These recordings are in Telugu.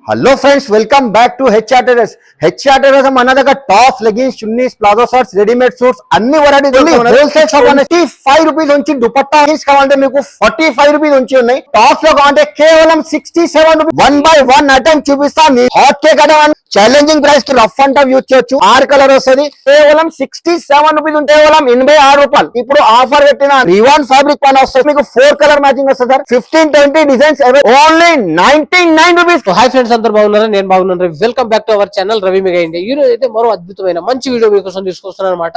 Hello friends, welcome back to HR Terrace. HR Terrace మన దగ్గర tops, leggings, chunnis, palazzo shirts, readymade suits అన్ని వెరైటీ దొరుకుతాయి. హోల్సేల్ షాప్ అనేది 5 రూపీస్ నుంచి దుపట్టా కావాలంటే మీకు 45 రూపీస్ నుంచి ఉన్నాయి. టాప్స్ లో కావాలంటే కేవలం 67 రూపీస్. 1 by 1 ఐటమ్ చూపిస్తాను. Hot cake item challenging price కి రఫ్ అండ్ టఫ్ యూజ్ చేయొచ్చు. 6 కలర్ వస్తుంది. కేవలం 67 రూపీస్ ఉంటే కేవలం 86 రూపాయలు. ఇప్పుడు ఆఫర్ పెట్టిన రివాన్ ఫ్యాబ్రిక్ పైన వస్తుంది. మీకు 4 కలర్ మ్యాచింగ్ వస్తుంది sir. 15-20 designs only 99 rupees. Hi friends, అందరూ బాగున్నారా? నేను బాగున్నాను. Welcome back to our channel Ravi mega India. ఈ రోజు అయితే మరో అద్భుతమైన మంచి వీడియో మీకోసం తీసుకొస్తున్నాను అనమాట.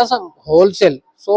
హోల్సేల్. సో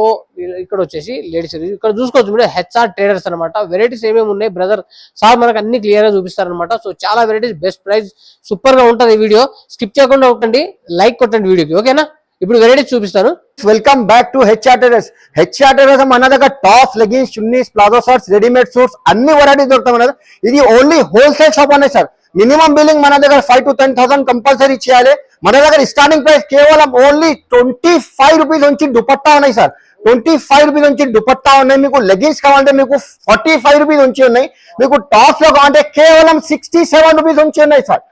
ఇక్కడ వచ్చేసి లేడీస్ ఇక్కడ చూసుకోవచ్చు మీరు హెచ్ఆర్ ట్రేడర్స్ అనమాట. వెరైటీస్ ఏమేమి ఉన్నాయి బ్రదర్ సార్ మనకు అన్ని క్లియర్ గా చూపిస్తారనమాట. సో చాలా వెరైటీస్, బెస్ట్ ప్రైస్, సూపర్ గా ఉంటది ఈ వీడియో. స్కిప్ చేయకుండా ఉండండి, లైక్ కొట్టండి వీడియోకి, ఓకేనా? ఇప్పుడు వెరైటీస్ చూపిస్తాను. Welcome back to HR Terrace. HR Terrace మన దగ్గర tops, leggings, chunnis, palazzo shirts, readymade suits అన్ని వెరైటీ దొరుకుతాయి. ఇది ఓన్లీ హోల్సేల్ షాప్ అనే సార్. మినిమం బిల్లింగ్ మన దగ్గర 5 to 10,000 కంపల్సరీ చేయాలి. మన దగ్గర స్టార్టింగ్ ప్రైస్ కేవలం ఓన్లీ 25 రూపీస్ నుంచి దుపట్టా ఉన్నాయి సార్. 25 రూపీస్ నుంచి దుపట్టా ఉన్నాయి. మీకు లెగిన్స్ కావాలంటే మీకు 45 రూపీస్ నుంచి ఉన్నాయి. మీకు టాప్స్ లో కావాలంటే కేవలం 67 రూపీస్ నుంచి ఉన్నాయి సార్.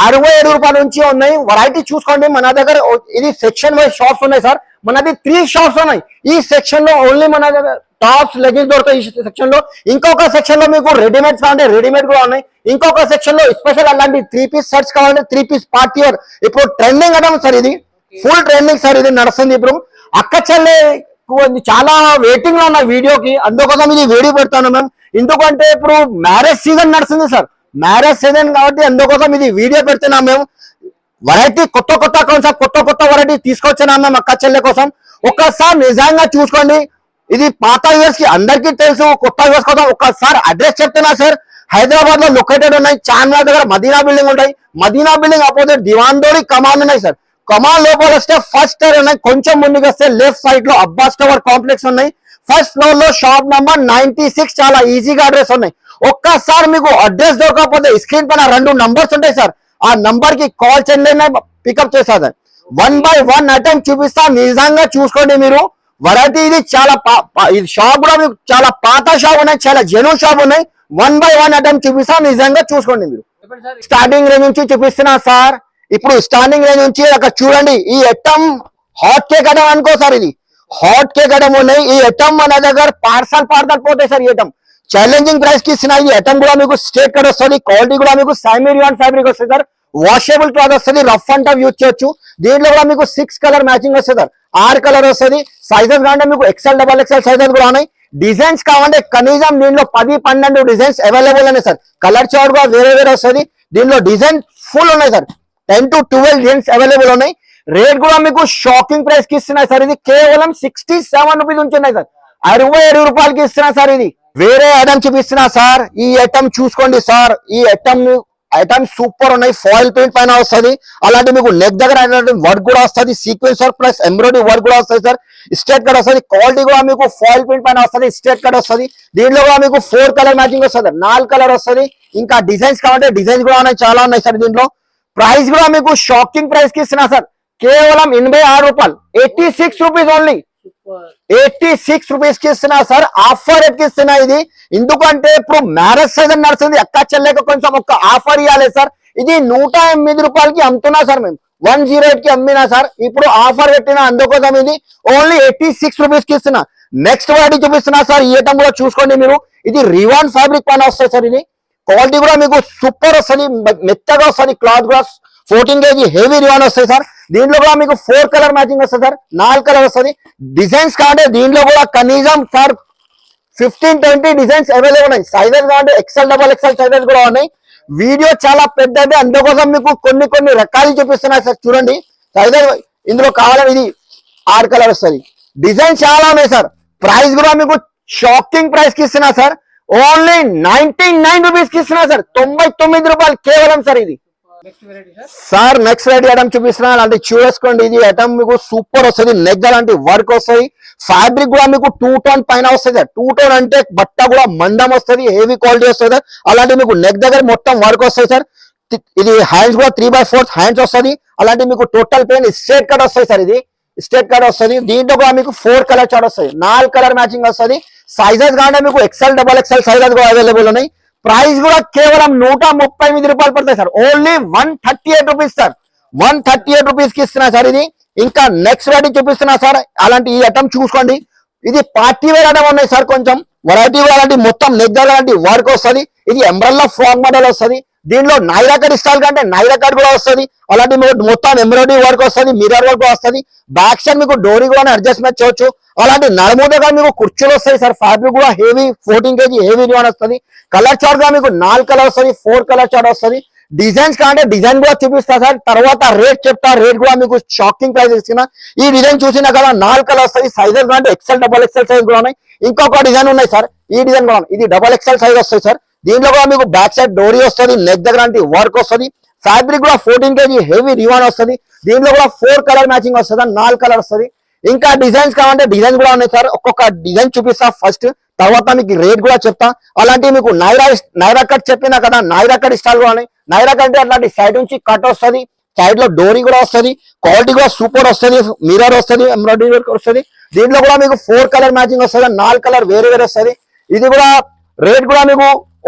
67 రూపాయల నుంచి ఉన్నాయి. వెరైటీ చూసుకోండి. మన దగ్గర ఇది సెక్షన్ వైజ్ షాప్స్ ఉన్నాయి సార్. మనది 3 షాప్స్ ఉన్నాయి. ఈ సెక్షన్ లో ఓన్లీ మన దగ్గర టాప్స్, లెగిన్స్ దొరుకుతాయి. ఈ సెక్షన్ లో ఇంకొక సెక్షన్ లో మీకు రెడీమేడ్స్ కావాలంటే రెడీమేడ్ కూడా ఉన్నాయి. ఇంకొక సెక్షన్ లో స్పెషల్ అలాంటి 3 పీస్ షర్ట్స్ కావాలంటే 3 పీస్ పార్టీ వేర్. ఇప్పుడు ట్రెండింగ్ అడం సార్, ఇది ఫుల్ ట్రెండింగ్ సార్. ఇది నడుస్తుంది ఇప్పుడు. అక్క చెల్లె చాలా వెయిటింగ్ లో ఉన్న వీడియోకి, అందుకోసం ఇది వీడియో పెడతాను మ్యామ్. ఎందుకంటే ఇప్పుడు మ్యారేజ్ సీజన్ నడుస్తుంది సార్. మ్యారేజ్ సీజన్ కాబట్టి అందుకోసం ఇది వీడియో పెడుతున్నాం మేము. వెరైటీ కొత్త కొత్త వెరైటీ తీసుకొచ్చినాం మేము అక్క చెల్లె కోసం. ఒక్కసారి నిజంగా చూసుకోండి. ఇది పాత ఇయర్స్ కి అందరికీ తెలుసు, కొత్త ఇయర్స్ కోసం ఒక్కసారి అడ్రస్ చెప్తున్నా సార్. హైదరాబాద్ లో లొకేటెడ్ ఉన్నాయి. చార్మినార్ దగ్గర మదీనా బిల్డింగ్ ఉంటాయి. మదీనా బిల్డింగ్ అపోజిట్ దివాన్దోడి కమాన్ ఉన్నాయి సార్. కమాన్ లోపల వస్తే ఫస్ట్ స్టోర్ ఉన్నాయి. కొంచెం ముందుకు వస్తే లెఫ్ట్ సైడ్ లో అబ్బాస్ టవర్ కాంప్లెక్స్ ఉన్నాయి. ఫస్ట్ ఫ్లోర్ లో షాప్ నంబర్ 96. చాలా ఈజీగా అడ్రస్ ఉన్నాయి. ఒక్కసారి మీకు అడ్రస్ దొరకకపోతే స్క్రీన్ పైన 2 నంబర్స్ ఉంటాయి సార్. ఆ నంబర్ కి కాల్ చేయండి, పికప్ చేస్తారు సార్. 1 by 1 ఐటమ్ చూపిస్తా. నిజంగా చూసుకోండి మీరు. వెరైటీ ఇది చాలా ఇది షాప్ కూడా మీకు చాలా పాత షాప్ ఉన్నాయి, చాలా జెన్యూన్ షాప్ ఉన్నాయి. 1 by 1 ఐటమ్ చూపిస్తా. నిజంగా చూసుకోండి మీరు. స్టార్టింగ్ రేంజ్ నుంచి చూపిస్తున్నా సార్. ఇప్పుడు స్టార్టింగ్ రేంజ్ నుంచి అక్కడ చూడండి. ఈ ఐటమ్ హాట్ కేక్ ఐటమ్ అనుకో సార్. ఇది హాట్ కేక్ ఐటమ్ ఉన్నాయి. ఈ ఐటమ్ మన దగ్గర పార్సల్ పోతాయి సార్. ఈ ఐటమ్ ఛాలెంజింగ్ ప్రైస్ కి ఇస్తున్నా. ఈ ఐటమ్ కూడా మీకు స్ట్రేట్ కట్ వస్తుంది. క్వాలిటీ కూడా మీకు సైమీరియాన్ ఫ్యాబ్రిక్ వస్తుంది సార్. వాషబుల్ క్లాత్ వస్తుంది. రఫ్ అండ్ టఫ్ యూజ్ చేయొచ్చు. దీంట్లో కూడా మీకు 6 కలర్ మ్యాచింగ్ వస్తుంది సార్. 6 కలర్ వస్తుంది. సైజెస్ కావాలంటే మీకు XL, XXL సైజెస్ కూడా ఉన్నాయి. డిజైన్స్ కావాలంటే కనీసం దీంట్లో 10-12 డిజైన్స్ అవైలబుల్ ఉన్నాయి సార్. కలర్ చార్ట్ కూడా వేరే వస్తుంది. దీంట్లో డిజైన్ ఫుల్ ఉన్నాయి సార్. 10 to 12 డిజైన్స్ అవైలబుల్ ఉన్నాయి. రేట్ కూడా మీకు షాకింగ్ ప్రైస్ కి ఇస్తున్నాయి సార్. ఇది కేవలం 67 రూపీస్ నుంచి ఉన్నాయి సార్. 67 రూపాయలకి ఇస్తున్నా సార్. ఇది వేరే ఐటమ్ చూపిస్తున్నా సార్. ఈ ఐటమ్ చూసుకోండి సార్. ఈ ఐటమ్ సూపర్ ఉన్నాయి. ఫాయిల్ పెయింట్ పైన వస్తుంది. అలాంటి మీకు నెక్ దగ్గర వర్క్ కూడా వస్తుంది. Sequence work plus embroidery work కూడా వస్తుంది సార్. స్ట్రేట్ కట్ వస్తుంది. క్వాలిటీ కూడా మీకు ఫాయిల్ పెయింట్ పైన వస్తుంది. స్ట్రేట్ కట్ వస్తుంది. దీంట్లో కూడా మీకు 4 కలర్ మ్యాచింగ్ వస్తుంది. 4 కలర్ వస్తుంది. ఇంకా డిజైన్స్ కావాలంటే డిజైన్స్ కూడా ఉన్నాయి, చాలా ఉన్నాయి సార్. దీంట్లో ప్రైస్ కూడా మీకు షాకింగ్ ప్రైస్ కి ఇస్తున్నా సార్. కేవలం 86 రూపాయలు. 86 రూపీస్ ఓన్లీ. 86 రూపీస్ కి ఇస్తున్నా సార్. ఆఫర్ రేట్ కి ఇస్తున్నా ఇది. ఎందుకంటే ఇప్పుడు మ్యారేజ్ సీజన్ నడుస్తుంది. అక్క చెల్లెక కొంచెం ఒక ఆఫర్ ఇవ్వాలి సార్. ఇది 108 రూపాయలకి అమ్ముతున్నా సార్. మేము 108 కి అమ్మినా సార్. ఇప్పుడు ఆఫర్ పెట్టినా, అందుకోసం ఇది ఓన్లీ 86 రూపీస్ కి ఇస్తున్నా. నెక్స్ట్ వెరైటీ చూపిస్తున్నా సార్. ఈ ఐటమ్ కూడా చూసుకోండి మీరు. ఇది రివాన్ ఫ్యాబ్రిక్ పైన వస్తుంది సార్. ఇది క్వాలిటీ కూడా మీకు సూపర్ వస్తుంది. మెత్తగా వస్తుంది. క్లాత్ కూడా 14 kg హెవీ రివాన్ వస్తాయి సార్. దీంట్లో కూడా మీకు 4 కలర్ మ్యాచింగ్ వస్తుంది సార్. 4 కలర్ వస్తుంది. డిజైన్స్ కావాలంటే దీంట్లో కూడా కనీసం సార్ 15-20 డిజైన్స్ అవైలబుల్ ఉన్నాయి. సైజెస్ కావాలంటే XL, XXL సైజెస్ కూడా ఉన్నాయి. వీడియో చాలా పెద్దది, అందుకోసం మీకు కొన్ని రకాలు చూపిస్తున్నాయి సార్. చూడండి సైజెస్. ఇందులో కావాలని ఇది 6 కలర్ వస్తుంది. డిజైన్ చాలా ఉన్నాయి సార్. ప్రైస్ కూడా మీకు షాకింగ్ ప్రైస్ కి ఇస్తున్నా సార్. ఓన్లీ 99 రూపీస్ కి ఇస్తున్నా సార్. 99 రూపాయలు కేవలం సార్. ఇది సార్ నెక్స్ట్ వెరైటీ ఐటమ్ చూపిస్తున్నా. అంటే చూసుకోండి. ఇది ఐటమ్ మీకు సూపర్ వస్తుంది. నెక్ అలాంటి వర్క్ వస్తుంది. ఫ్యాబ్రిక్ కూడా మీకు 2 టోన్ పైన వస్తుంది. 2 టోన్ అంటే బట్ట కూడా మందం వస్తుంది, హెవీ క్వాలిటీ వస్తుంది. అలాంటి మీకు నెక్ దగ్గర మొత్తం వర్క్ వస్తుంది సార్. ఇది హ్యాండ్స్ కూడా 3/4 హ్యాండ్స్ వస్తుంది. అలాంటి మీకు టోటల్ పెయిన్ స్ట్రేట్ కట్ వస్తుంది సార్. ఇది స్ట్రేట్ కట్ వస్తుంది. దీంట్లో కూడా మీకు 4 కలర్ చార్ట్ వస్తుంది. 4 కలర్ మ్యాచింగ్ వస్తుంది. సైజెస్ కావాలంటే మీకు XL, XXL సైజెస్ కూడా అవైలబుల్ ఉన్నాయి. ప్రైస్ కూడా కేవలం 138 రూపాయలు పడతాయి sir. Only 138 rupees sir. 138 rupees కి ఇస్తున్నా సార్ ఇది. ఇంకా నెక్స్ట్ వెరైటీ చూపిస్తున్నా సార్. అలాంటి ఈ ఐటమ్ చూసుకోండి. ఇది పార్టీ వేర్ ఐటమ్ ఉన్నాయి సార్. కొంచెం వెరైటీ అలాంటి మొత్తం నెక్ అలాంటి వర్క్ వస్తుంది. ఇది ఎంబ్రెల్లా ఫ్రాక్ మోడల్ వస్తుంది. దీనిలో నైరా కట్ స్టైల్ కంటే నైరా కట్ కూడా వస్తుంది. అలాంటి మొత్తం ఎంబ్రాయిడరీ వర్క్ వస్తుంది, మిర్రర్ వర్క్ వస్తుంది. బ్యాక్ సైడ్ మీకు డోరీ కూడా అడ్జస్ట్మెంట్ చేయొచ్చు. అలాంటి నడుముదగా మీకు కుర్చీలు వస్తాయి సార్. ఫ్యాబ్రిక్ కూడా హెవీ 14 kg హెవీ రివాన్ వస్తుంది. కలర్ చార్ట్ గా మీకు 4 కలర్ వస్తుంది, 4 కలర్ చార్ట్ వస్తుంది. డిజైన్స్ కాంటే డిజైన్ కూడా చూపిస్తా సార్. తర్వాత రేట్ చెప్తా. రేట్ కూడా మీకు షాకింగ్ ప్రైస్ ఇస్తున్నా. ఈ డిజైన్ చూసినా కదా 4 కలర్ వస్తుంది. సైజెస్ కాంటే ఎక్సెల్ డబల్ ఎక్సెల్ సైజ్ కూడా ఉన్నాయి. ఇంకొక డిజైన్ ఉన్నాయి సార్. ఈ డిజైన్ కూడా ఇది డబల్ ఎక్సెల్ సైజ్ వస్తుంది సార్. దీంట్లో కూడా మీకు బ్యాక్ సైడ్ డోరీ వస్తుంది, నెక్ దగ్గర వర్క్ వస్తుంది. ఫ్యాబ్రిక్ కూడా 14 kg హెవీ రివాన్ వస్తుంది. దీంట్లో కూడా 4 కలర్ మ్యాచింగ్ వస్తుంది, 4 కలర్ వస్తుంది. ఇంకా డిజైన్స్ కావాలంటే డిజైన్ కూడా ఉన్నాయి సార్. ఒక్కొక్క డిజైన్ చూపిస్తా ఫస్ట్, తర్వాత మీకు రేట్ కూడా చెప్తా. అలాంటి మీకు నైరా కట్ చెప్పినా కదా, నైరా కట్ స్టైల్ కూడా ఉన్నాయి. నైరా కట్ అట్లాంటి సైడ్ నుంచి కట్ వస్తుంది, సైడ్ లో డోరీ కూడా వస్తుంది. క్వాలిటీ కూడా సూపర్ వస్తుంది. మిర్రర్ వస్తుంది, ఎంబ్రాయిడరీ వర్క్ వస్తుంది. దీంట్లో కూడా మీకు 4 కలర్ మ్యాచింగ్ వస్తుంది, 4 కలర్ వేరే వేరే వస్తుంది. ఇది కూడా రేట్ కూడా మీకు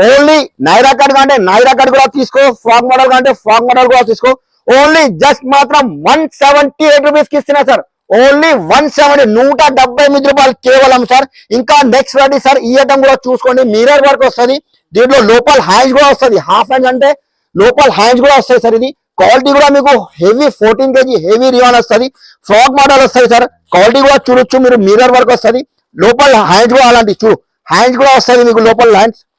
ఓన్లీ నైరా కట్ కంటే నైరా కట్ కూడా తీసుకో, ఫ్రాక్ మోడల్ కంటే ఫ్రాక్ మోడల్ కూడా తీసుకో. ఓన్లీ జస్ట్ మాత్రం 178 రూపీస్ కి ఇస్తున్నా సార్. ఓన్లీ 170, 178 రూపాయలు కేవలం సార్. ఇంకా నెక్స్ట్ రెడీ సార్. ఈ ఐటమ్ కూడా చూసుకోండి. మిర్రర్ వర్క్ వస్తుంది. దీంట్లో లోపల హ్యాండ్స్ కూడా వస్తుంది. హాఫ్ హ్యాండ్స్ అంటే లోపల హ్యాండ్స్ కూడా వస్తాయి సార్. ఇది క్వాలిటీ కూడా మీకు హెవీ 14 kg హెవీ రివాన్ వస్తుంది. ఫ్రాక్ మోడల్ వస్తాయి సార్. క్వాలిటీ కూడా చూడొచ్చు మీరు. మిర్రర్ వర్క్ వస్తుంది. లోపల హ్యాండ్స్ కూడా అలాంటి చూడు, హ్యాండ్స్ కూడా వస్తుంది మీకు. లోపల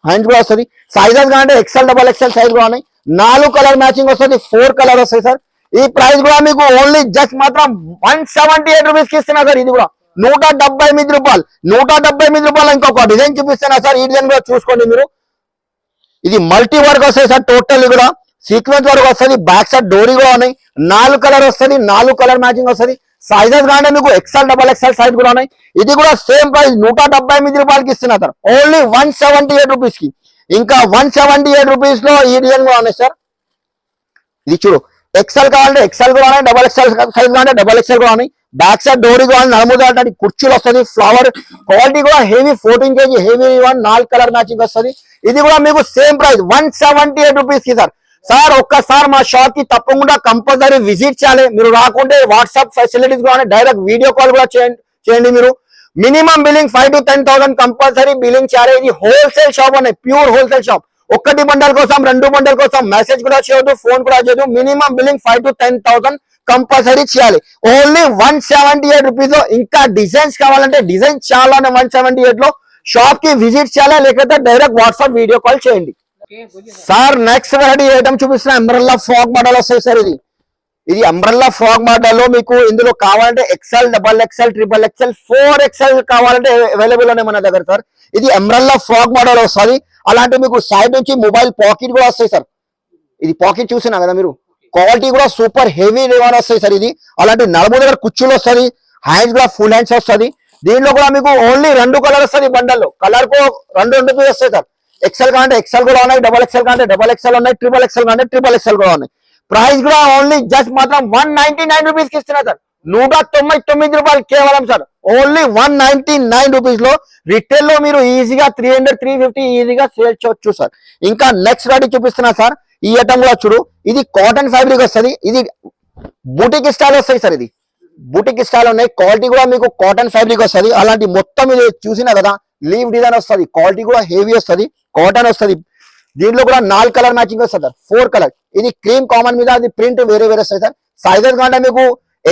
హ్యాండ్స్ కూడా వస్తుంది. సైజెస్ కాంటే ఎక్సెల్ డబల్ ఎక్సెల్ సైజ్ కూడా ఉన్నాయి. 4 కలర్ మ్యాచింగ్ వస్తుంది, 4 కలర్ వస్తాయి సార్. ఈ ప్రైస్ కూడా మీకు ఓన్లీ జస్ట్ మాత్రం 178 రూపీస్ కి ఇస్తున్నా సార్. ఇది కూడా 178 రూపాయలు. 178 రూపాయలు. ఇంకొక డిజైన్ చూపిస్తున్నా సార్. ఈ డిజైన్ కూడా చూసుకోండి మీరు. ఇది మల్టీ వర్క్ వస్తాయి సార్. టోటల్ కూడా సీక్వెన్స్ వర్క్ వస్తుంది. బ్యాక్ సైడ్ డోరీ కూడా ఉన్నాయి. 4 కలర్ వస్తుంది, 4 కలర్ మ్యాచింగ్ వస్తుంది. సైజెస్ కాంటే మీకు ఎక్సెల్ డబల్ ఎక్సెల్ సైజ్ కూడా ఉన్నాయి. ఇది కూడా సేమ్ ప్రైస్ 178 రూపాయలకి ఇస్తున్నా సార్. ఓన్లీ 178 రూపీస్ కి. ఇంకా 178 రూపీస్ లో ఈ డిజైన్ కూడా ఉన్నాయి సార్. ఇది చూడు, ఎక్సెల్ కావాలంటే ఎక్సెల్ కూడా ఉన్నాయి, డబల్ ఎక్సెల్ సైజ్ కావాలంటే డబల్ ఎక్సెల్ కూడా ఉన్నాయి. బ్యాక్ సైడ్ డోరీ కావాలి, నడుముదాటి కుర్చీలు వస్తుంది. ఫ్లవర్ క్వాలిటీ కూడా heavy 14 kg heavy 4 colour matching వస్తుంది. ఇది కూడా మీకు సేమ్ ప్రైస్ 178 రూపీస్ కి సార్. సార్ ఒక్కసారి మా షాప్ కి తప్పకుండా కంపల్సరీ విజిట్ చేయాలి. మీరు రాకుంటే వాట్సాప్ ఫెసిలిటీస్ కూడా డైరెక్ట్ వీడియో కాల్ కూడా చేయండి మీరు. Minimum billing 5 to 10,000 compulsory billing చేయాలి. ఇది హోల్సేల్ షాప్ అనే ప్యూర్ హోల్సేల్ షాప్. ఒక్కటి బండల్ కోసం 2 బండల్ కోసం మెసేజ్ కూడా చేయొద్దు, ఫోన్ కూడా చేయొద్దు. మినిమం బిల్లింగ్ 5 to 10,000 కంపల్సరీ చేయాలి. Only 178 rupees. ఇంకా డిజైన్స్ కావాలంటే డిజైన్ చాలా 178 లో షాప్ కి విజిట్ చేయాలి, లేకపోతే డైరెక్ట్ వాట్సాప్ వీడియో కాల్ చేయండి సార్. నెక్స్ట్ వెరైటీ ఐటమ్ చూపిస్తున్నా. అంబ్రెల్లా ఫ్రాక్ మోడల్ వస్తాయి సార్. ఇది అంబ్రెల్లా ఫ్రాక్ మోడల్ లో మీకు ఇందులో కావాలంటే XL double XL triple XL 4XL కావాలంటే అవైలబుల్ ఉన్నాయి మన దగ్గర సార్. ఇది అంబ్రెల్లా ఫ్రాక్ మోడల్ వస్తుంది. అలాంటి మీకు సైడ్ నుంచి మొబైల్ పాకెట్ కూడా వస్తాయి సార్. ఇది పాకెట్ చూసినా కదా మీరు. క్వాలిటీ కూడా సూపర్ హెవీ రివాన్ వస్తాయి సార్. ఇది అలాంటి నడుము దగ్గర కుర్చీలు వస్తుంది. హ్యాండ్స్ కూడా ఫుల్ హ్యాండ్స్ వస్తుంది. దీంట్లో కూడా మీకు ఓన్లీ 2 కలర్ వస్తుంది. బండల్లో కలర్ కు 2 పీస్ వస్తాయి సార్. ఎక్సెల్ కాంటే ఎక్సెల్ కూడా ఉన్నాయి, డబల్ ఎక్సెల్ కాంటే డబల్ ఎక్సెల్ ఉన్నాయి, ట్రిపుల్ ఎక్సెల్ కాంటే ట్రిపుల్ ఎక్సెల్ కూడా ఉన్నాయి. ప్రైస్ కూడా ఓన్లీ జస్ట్ మాత్రం 199 రూపీస్ కి ఇస్తున్నా సార్. 199 రూపాయలు కేవలం సార్. ఓన్లీ 199 రూపీస్ లో రిటైల్ లో మీరు ఈజీగా 300 350 ఈజీగా సేల్ చేయొచ్చు సార్. ఇంకా నెక్స్ట్ రెడీ చూపిస్తున్నా సార్. ఈ ఐటమ్ కూడా చూడు. ఇది కాటన్ ఫ్యాబ్రిక్ వస్తుంది. ఇది బూటిక్ స్టైల్ వస్తాయి సార్. ఇది బూటిక్ స్టైల్ ఉన్నాయి. క్వాలిటీ కూడా మీకు కాటన్ ఫ్యాబ్రిక్ వస్తుంది. అలాంటి మొత్తం ఇది చూసినా కదా లీవ్ డిజైన్ వస్తుంది. క్వాలిటీ కూడా హెవీ వస్తుంది, కాటన్ వస్తుంది. దీంట్లో కూడా 4 కలర్ మ్యాచింగ్ వస్తుంది సార్. 4 కలర్. ఇది క్రీమ్ కామన్ మీద అది ప్రింట్ వేరే వేరే వస్తాయి సార్. సైజెస్ కంటే మీకు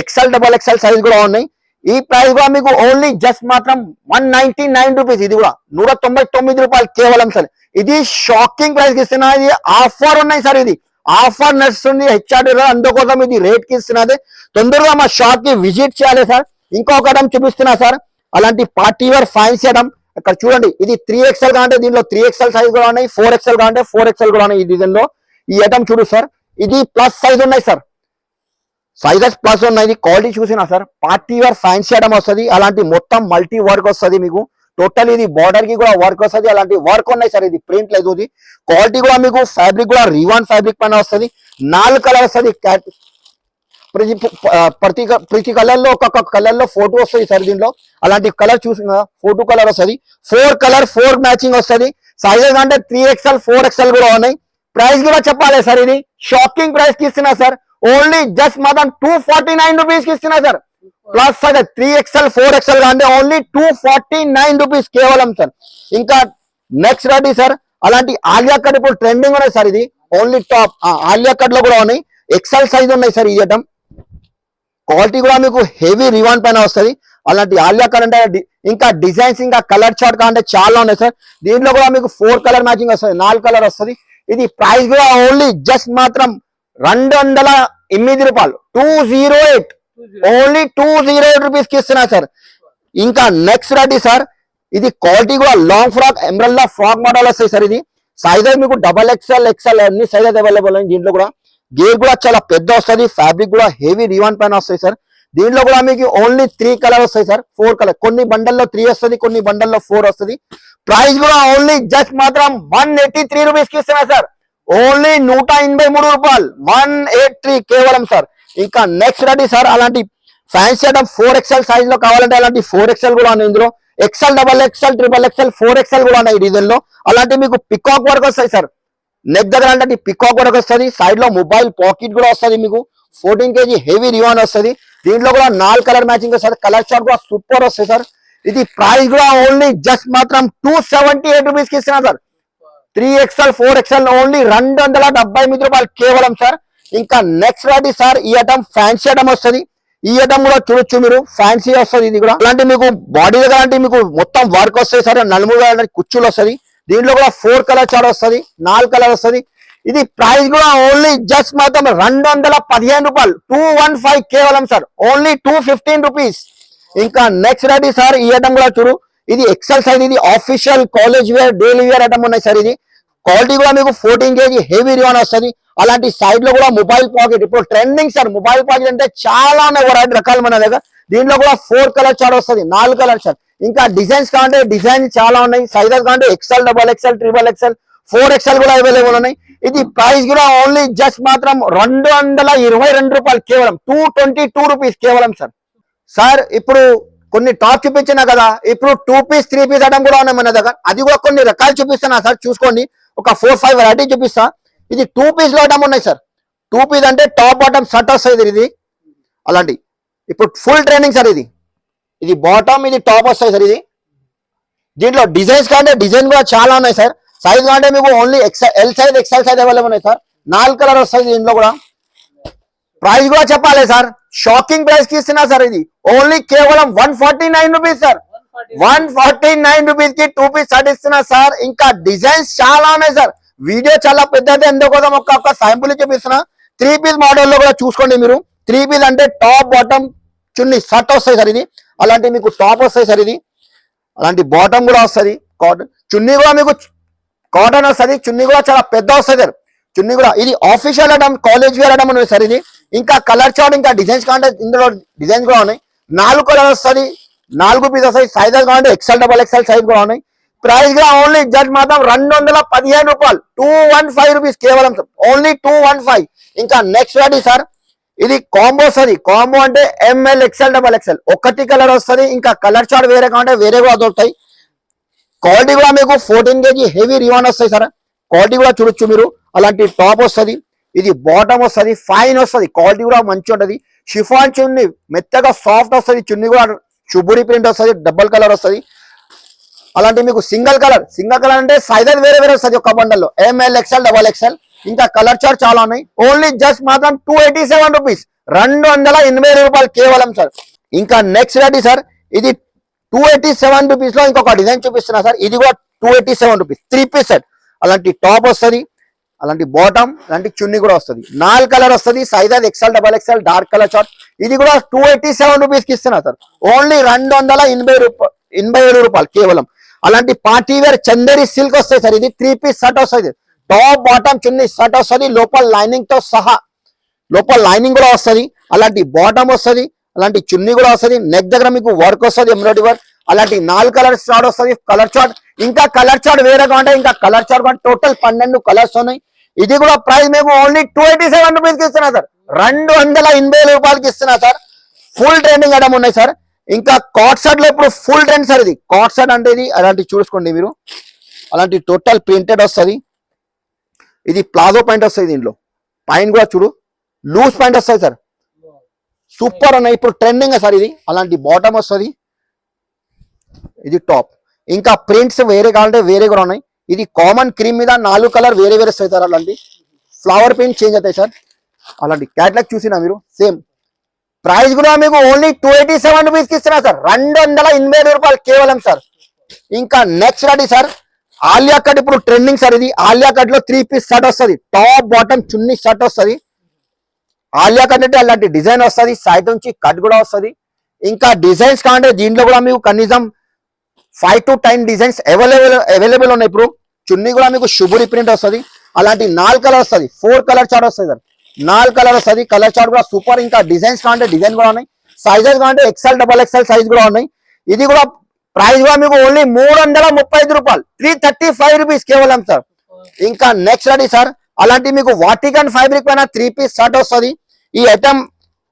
ఎక్సెల్ డబల్ ఎక్సెల్ సైజ్ కూడా ఉన్నాయి. ఈ ప్రైస్ కూడా మీకు ఓన్లీ జస్ట్ మాత్రం 199 రూపీస్. ఇది కూడా 199 రూపాయలు కేవలం సార్. ఇది షాకింగ్ ప్రైస్ ఇస్తున్నా. ఇది ఆఫర్ ఉన్నాయి సార్. ఇది ఆఫర్ నడుస్తుంది హెచ్ఆర్టీ. అందుకోసం ఇది రేట్ కి ఇస్తున్నది. తొందరగా మా షాప్ కి విజిట్ చేయాలి సార్. ఇంకొక ఐటమ్ చూపిస్తున్నా సార్. అలాంటి పార్టీ వేర్ ఫ్యాన్సీ ఐటమ్ ఇక్కడ చూడండి. ఇది 3XL కాంటే దీంట్లో 3XL సైజ్ కూడా ఉన్నాయి, 4XL కాంటే 4XL కూడా ఉన్నాయి. ఈ డిజైన్ లో ఈ ఐటమ్ చూడు సార్. ఇది ప్లస్ సైజ్ ఉన్నాయి సార్. సైజెస్ ప్లస్ ఉన్నాయి. క్వాలిటీ చూసినా sir. Party wear fancy item వస్తుంది. అలాంటి మొత్తం మల్టీ వర్క్ వస్తుంది మీకు. టోటల్ ఇది బార్డర్ కి కూడా వర్క్ వస్తుంది. అలాంటి వర్క్ ఉన్నాయి సార్. ఇది ప్రింట్ లేదు. ఇది క్వాలిటీ కూడా మీకు ఫ్యాబ్రిక్ కూడా రివాన్ ఫ్యాబ్రిక్ పైన వస్తుంది. 4 కలర్ వస్తుంది. ప్రతి కలర్ లో ఒక్కొక్క కలర్ లో ఫోటో వస్తుంది సార్. దీంట్లో అలాంటి కలర్ చూసిన ఫోటో కలర్ వస్తుంది. 4 కలర్ 4 మ్యాచింగ్ వస్తుంది. సైజెస్ అంటే 3XL 4XL కూడా ఉన్నాయి. ప్రైస్ కూడా చెప్పాలి సార్, ఇది షాకింగ్ ప్రైస్ కి ఇస్తున్నా సార్. ఓన్లీ జస్ట్ మాత్రం 249 రూపీస్ కి ఇస్తున్నా sir. Plus sir 3XL 4XL అంటే ఓన్లీ 249 రూపీస్ కేవలం సార్. ఇంకా నెక్స్ట్ రెడీ సార్, అలాంటి ఆలియా కట్ ఇప్పుడు ట్రెండింగ్ ఉన్నాయి సార్. ఇది ఓన్లీ టాప్ ఆలియా కట్ లో కూడా ఉన్నాయి. XL సైజ్ ఉన్నాయి సార్. ఈ ఐటమ్ క్వాలిటీ కూడా మీకు హెవీ రివాన్ పైన వస్తుంది. అలాంటి ఆలియా కట్ అంటే ఇంకా డిజైన్స్ ఇంకా కలర్ చార్ట్ కావాలంటే చాలా ఉన్నాయి సార్. దీంట్లో కూడా మీకు 4 కలర్ మ్యాచింగ్ వస్తుంది, 4 కలర్ వస్తుంది. ఇది ప్రైస్ కూడా ఓన్లీ జస్ట్ మాత్రం 208 రూపాయలు, 208, ఓన్లీ 208 రూపీస్ కి ఇస్తున్నా సార్. ఇంకా నెక్స్ట్ రెడీ సార్, ఇది క్వాలిటీ కూడా long frock umbrella frock model వస్తాయి సార్. ఇది సైజెస్ మీకు XXL XL అన్ని సైజెస్ అవైలబుల్ ఉన్నాయి. దీంట్లో కూడా గేర్ కూడా చాలా పెద్ద వస్తుంది. ఫ్యాబ్రిక్ కూడా హెవీ రివాన్ పైన వస్తాయి సార్. దీంట్లో కూడా మీకు ఓన్లీ 3 కలర్ వస్తాయి సార్, 4 కలర్. కొన్ని బండల్లో 3 వస్తుంది, కొన్ని బండల్లో 4 వస్తుంది. ప్రైస్ కూడా ఓన్లీ జస్ట్ మాత్రం 183 రూపీస్ కి ఇస్తున్నా సార్. ఓన్లీ 183 రూపాయలు, 183 కేవలం సార్. ఇంకా నెక్స్ట్ రెడీ సార్, అలాంటి ఫ్యాన్సీ ఐటమ్ 4XL సైజ్ లో కావాలంటే అలాంటి 4XL కూడా ఉన్నాయి. ఇందులో XL XXL XXL 4XL కూడా ఉన్నాయి డిజైన్ లో. అలాంటి మీకు పికాక్ వర్క్ వస్తాయి సార్. నెక్ దగ్గర అంటే పికాక్ వర్క్ వస్తుంది. సైడ్ లో మొబైల్ పాకెట్ కూడా వస్తుంది. మీకు 14 kg హెవీ రివాన్ వస్తుంది. దీంట్లో కూడా 4 కలర్ మ్యాచింగ్ వస్తుంది. కలర్ చార్ట్ కూడా సూపర్ వస్తాయి సార్. ఇది ప్రైస్ కూడా ఓన్లీ జస్ట్ మాత్రం 278 రూపీస్ కి ఇస్తున్నా సార్. 3XL 4XL ఓన్లీ 278 రూపాయలు కేవలం సార్. ఇంకా నెక్స్ట్ రెడీ సార్, ఈ ఐటమ్ ఫ్యాన్సీ ఐటమ్ వస్తుంది. ఈ ఐటమ్ కూడా చూడొచ్చు మీరు, ఫ్యాన్సీ వస్తుంది. ఇది కూడా అలాంటి మీకు బాడీ దగ్గర అంటే మీకు మొత్తం వర్క్ వస్తాయి సార్. నలుముగా కుచ్చులు వస్తుంది. దీంట్లో కూడా 4 కలర్ చార్ట్ వస్తుంది, 4 కలర్ వస్తుంది. ఇది ప్రైస్ కూడా ఓన్లీ జస్ట్ మాత్రం 215 రూపాయలు, 215 కేవలం సార్. Only 215 rupees. ఇంకా నెక్స్ట్ రెడీ సార్, ఈ ఐటమ్ కూడా చూడు, ఇది XL సైజ్. ఇది official college wear daily wear item ఉన్నాయి సార్. ఇది క్వాలిటీ కూడా మీకు 14 kg హెవీ రివాన్ వస్తుంది. అలాంటి సైడ్ లో కూడా మొబైల్ పాకెట్ ఇప్పుడు ట్రెండింగ్ సార్. మొబైల్ పాకెట్ అంటే చాలా వెరైటీ రకాలు మన దగ్గర. దీంట్లో కూడా 4 కలర్ చార్ట్ వస్తుంది, 4 కలర్ చార్ట్. ఇంకా డిజైన్స్ కావాలంటే డిజైన్ చాలా ఉన్నాయి. సైజెస్ కావాలంటే XL XXL XXL 4XL కూడా అవైలబుల్ ఉన్నాయి. ఇది ప్రైస్ కూడా ఓన్లీ జస్ట్ మాత్రం 222 రూపాయలు కేవలం, 222 రూపీస్ కేవలం సార్. సార్ ఇప్పుడు కొన్ని టాప్ చూపించినా కదా, ఇప్పుడు 2 పీస్ 3 పీస్ ఐటమ్ కూడా ఉన్నాయి మన దగ్గర. అది కూడా కొన్ని రకాలు చూపిస్తున్నా సార్. చూసుకోండి, ఒక 4-5 వెరైటీ చూపిస్తా. ఇది 2 పీస్ లో ఐటమ్ ఉన్నాయి సార్. 2 పీస్ అంటే టాప్ బాటమ్ షర్ట్ వస్తుంది. ఇది అలాంటి ఇప్పుడు ఫుల్ ట్రైనింగ్ సార్. ఇది బాటమ్, ఇది టాప్ వస్తాయి సార్. ఇది దీంట్లో డిజైన్స్ కావాలంటే డిజైన్ కూడా చాలా ఉన్నాయి సార్. సైజ్ కావాలంటే మీకు only XL size XL size available ఉన్నాయి సార్. 4 కలర్ వస్తుంది దీంట్లో కూడా. ప్రైస్ కూడా చెప్పాలి సార్, షాకింగ్ ప్రైస్ కి ఇస్తున్నా సార్. ఇది ఓన్లీ కేవలం 149 రూపీస్ సార్. 149 రూపీస్ కి 2 పీస్ షర్ట్ ఇస్తున్నా సార్. ఇంకా డిజైన్స్ చాలా ఉన్నాయి సార్. వీడియో చాలా పెద్దది, ఎందుకోసం ఒక్క శాంపుల్ చూపిస్తున్నా. 3 పీస్ మోడల్ లో కూడా చూసుకోండి మీరు. 3 పీస్ అంటే టాప్ బాటమ్ చున్నీ షర్ట్ వస్తాయి సార్. ఇది అలాంటి మీకు టాప్ వస్తాయి సార్. ఇది అలాంటి బాటమ్ కూడా వస్తుంది. కాటన్ చున్నీ కూడా మీకు కాటన్ వస్తుంది. చున్నీ కూడా చాలా పెద్ద వస్తుంది సార్. చున్నీ కూడా ఇది official item, college wear item ఉన్నాయి సార్. ఇది ఇంకా కలర్ చార్ట్ ఇంకా డిజైన్స్ కావాలంటే ఇందులో డిజైన్స్ కూడా ఉన్నాయి. 4 కలర్ వస్తుంది, 4 పీస్ వస్తాయి. సైజెస్ కావాలంటే XL XXL సైజ్ కూడా ఉన్నాయి. ప్రైస్ కూడా ఓన్లీ జస్ట్ మాత్రం 215 రూపాయలు, 215 రూపీస్ కేవలం సార్. ఓన్లీ 215. ఇంకా నెక్స్ట్ రెడీ సార్, ఇది కాంబో వస్తుంది. కాంబో అంటే ML XL XXL ఒకటి కలర్ వస్తుంది. ఇంకా కలర్ చార్ట్ వేరే కావాలంటే వేరే కూడా దొరుకుతాయి. క్వాలిటీ కూడా మీకు 14 kg హెవీ రివాన్ వస్తాయి సార్. క్వాలిటీ కూడా చూడొచ్చు మీరు. అలాంటి టాప్ వస్తుంది. ఇది బాటమ్ వస్తుంది, ఫైన్ వస్తుంది. క్వాలిటీ కూడా మంచిగా ఉంటుంది. షిఫాన్ చున్నీ మెత్తగా సాఫ్ట్ వస్తుంది. చున్నీ కూడా చుబురి ప్రింట్ వస్తుంది, డబుల్ కలర్ వస్తుంది. అలాంటి మీకు సింగిల్ కలర్ అంటే సైజెస్ వేరే వేరే వస్తుంది ఒక బండల్లో. ML XL XXL. ఇంకా కలర్ చార్ట్ చాలా ఉన్నాయి. ఓన్లీ జస్ట్ మాత్రం 287 రూపీస్, 280 రూపాయలు కేవలం సార్. ఇంకా నెక్స్ట్ రెడీ సార్, ఇది 287 రూపీస్ లో ఇంకొక డిజైన్ చూపిస్తున్నా సార్. ఇది కూడా 287 రూపీస్, 3 పీస్ సెట్. అలాంటి టాప్ వస్తుంది, అలాంటి బాటమ్, అలాంటి చున్నీ కూడా వస్తుంది. 4 కలర్ వస్తుంది. Sizes XL XXL dark colour chart. ఇది కూడా 287 రూపీస్ కి ఇస్తున్నా సార్. ఓన్లీ 287 రూపాయలు కేవలం. అలాంటి పార్టీ వేర్ చందేరి సిల్క్ వస్తాయి సార్. ఇది 3 పీస్ షర్ట్ వస్తుంది. టాప్ బాటమ్ చున్నీ షర్ట్ వస్తుంది. లోపల లైనింగ్ తో సహా, లోపల లైనింగ్ కూడా వస్తుంది. అలాంటి బాటమ్ వస్తుంది, అలాంటి చున్నీ కూడా వస్తుంది. నెక్ దగ్గర మీకు వర్క్ వస్తుంది, ఎంబ్రాయిడరీ వర్క్. అలాంటి 4 కలర్ చార్ట్ వస్తుంది, కలర్ చార్ట్. ఇంకా కలర్ చార్ట్ వేరే కావాలంటే ఇంకా కలర్ చార్ట్ కూడా టోటల్ 12 కలర్స్ ఉన్నాయి. ఇది కూడా ప్రైస్ మేము ఓన్లీ 287 రూపీస్ కి ఇస్తున్నా సార్. 280 రూపాయలకి ఇస్తున్నా సార్. ఫుల్ ట్రెండింగ్ ఐటమ్ ఉన్నాయి సార్. ఇంకా కాట్ షర్ట్ లో ఇప్పుడు ఫుల్ ట్రెండ్ సార్. ఇది కాట్ షర్ట్ అంటే ఇది అలాంటి చూసుకోండి మీరు. అలాంటి టోటల్ ప్రింటెడ్ వస్తుంది. ఇది ప్లాజో పాయింట్ వస్తుంది, దీంట్లో పైన కూడా చూడు లూజ్ పాయింట్ వస్తుంది సార్, సూపర్ అన్న. ఇప్పుడు ట్రెండింగ్ సార్ ఇది. అలాంటి బాటమ్ వస్తుంది, ఇది టాప్. ఇంకా ప్రింట్స్ వేరే కావాలంటే వేరే కూడా ఉన్నాయి. ఇది కామన్ క్రీమ్ మీద 4 కలర్ వేరే వేరే వస్తాయి సార్. అలాంటి ఫ్లవర్ ప్రింట్ చేంజ్ అవుతాయి సార్. అలాంటి క్యాట్లాగ్ చూసినా మీరు సేమ్ ప్రైస్ కూడా మీకు ఓన్లీ 287 రూపీస్ కి ఇస్తున్నా సార్, 285 రూపాయలు కేవలం సార్. ఇంకా next ready sir, Alia cut ఇప్పుడు ట్రెండింగ్ సార్. ఇది ఆలియా కట్ లో 3 పీస్ షర్ట్ వస్తుంది, టాప్ బాటమ్ చున్నీ షర్ట్ వస్తుంది. ఆలియా కట్ అంటే అలాంటి డిజైన్ వస్తుంది, సైడ్ నుంచి కట్ కూడా వస్తుంది. ఇంకా డిజైన్స్ కావాలంటే దీంట్లో కూడా మీకు కనీసం 5 to 10 డిజైన్స్ అవైలబుల్ ఉన్నాయి. ఇప్పుడు చున్నీ కూడా మీకు శుభురి ప్రింట్ వస్తుంది. అలాంటి 4 కలర్ వస్తుంది, 4 కలర్ చార్ట్ వస్తుంది సార్, 4 కలర్ వస్తుంది. కలర్ చార్ట్ కూడా సూపర్. ఇంకా డిజైన్స్ కావాలంటే డిజైన్ కూడా ఉన్నాయి, సైజెస్ కావాలంటే XL, XXL సైజ్ కూడా ఉన్నాయి. ఇది కూడా ప్రైస్ కూడా మీకు ఓన్లీ 335 రూపాయలు, 335 రూపీస్ కేవలం సార్. ఇంకా నెక్స్ట్ రెడీ సార్, అలాంటి మీకు వాటికన్ ఫ్యాబ్రిక్ పైన 3 పీస్ షర్ట్ వస్తుంది. ఈ ఐటమ్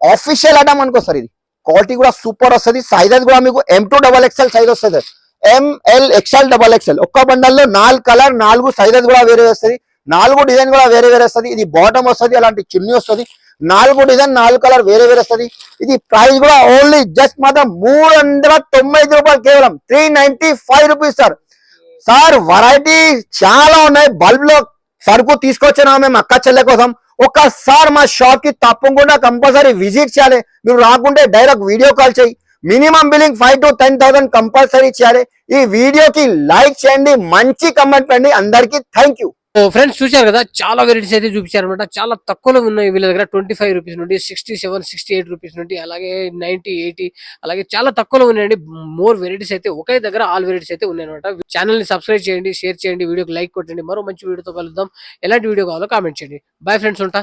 ఆఫీషియల్ ఐటమ్ అనుకో సార్. ఇది క్వాలిటీ కూడా సూపర్ వస్తుంది. సైజెస్ కూడా మీకు M2 XXL సైజ్ వస్తుంది, ML, XL, XXL. ఒక్క బండల్లో 4 కలర్, 4 సైజెస్ కూడా వేరే వస్తుంది, 4 డిజైన్ కూడా వేరే వేరే వస్తుంది. ఇది బాటమ్ వస్తుంది, అలాంటి చున్నీ వస్తుంది, 4 డిజైన్ 4 కలర్ వేరే వేరే వస్తుంది. ఇది ప్రైస్ కూడా ఓన్లీ జస్ట్ మాత్రం 395 రూపాయలు కేవలం, 395 రూపీస్ సార్. సార్ వెరైటీ చాలా ఉన్నాయి. బల్బ్ లో సరుకు తీసుకొచ్చినా మేము అక్క చెల్లె కోసం. ఒక్కసారి మా షాప్ కి తప్పకుండా కంపల్సరీ విజిట్ చేయాలి. మీరు రాకుంటే డైరెక్ట్ వీడియో కాల్ చేయి. మినిమం బిల్లింగ్ 5 to 10,000 కంపల్సరీ చేయాలి. ఈ వీడియోకి లైక్ చేయండి, మంచి కమెంట్ పెట్టండి. అందరికీ థ్యాంక్ యూ. ఫ్రెండ్స్ చూశారు కదా, చాలా వెరైటీస్ అయితే చూపించారు అనమాట. చాలా తక్కువలో ఉన్నాయి వీళ్ళ దగ్గర. 25 రూపీస్ నుండి 67, 68 రూపీస్ నుండి, అలాగే 90, 80, అలాగే చాలా తక్కువలో ఉన్నాయండి. మోర్ వెరైటీస్ అయితే ఒకే దగ్గర ఆల్ వెరైటీస్ అయితే ఉన్నాయన్నమాట. ఛానల్ ని సబ్స్క్రైబ్ చేయండి, షేర్ చేయండి, వీడియోకి లైక్ కొట్టండి. మరో మంచి వీడియోతో కలుద్దాం. ఎలాంటి వీడియో కావాలో కామెంట్ చేయండి. బై ఫ్రెండ్స్, ఉంటా.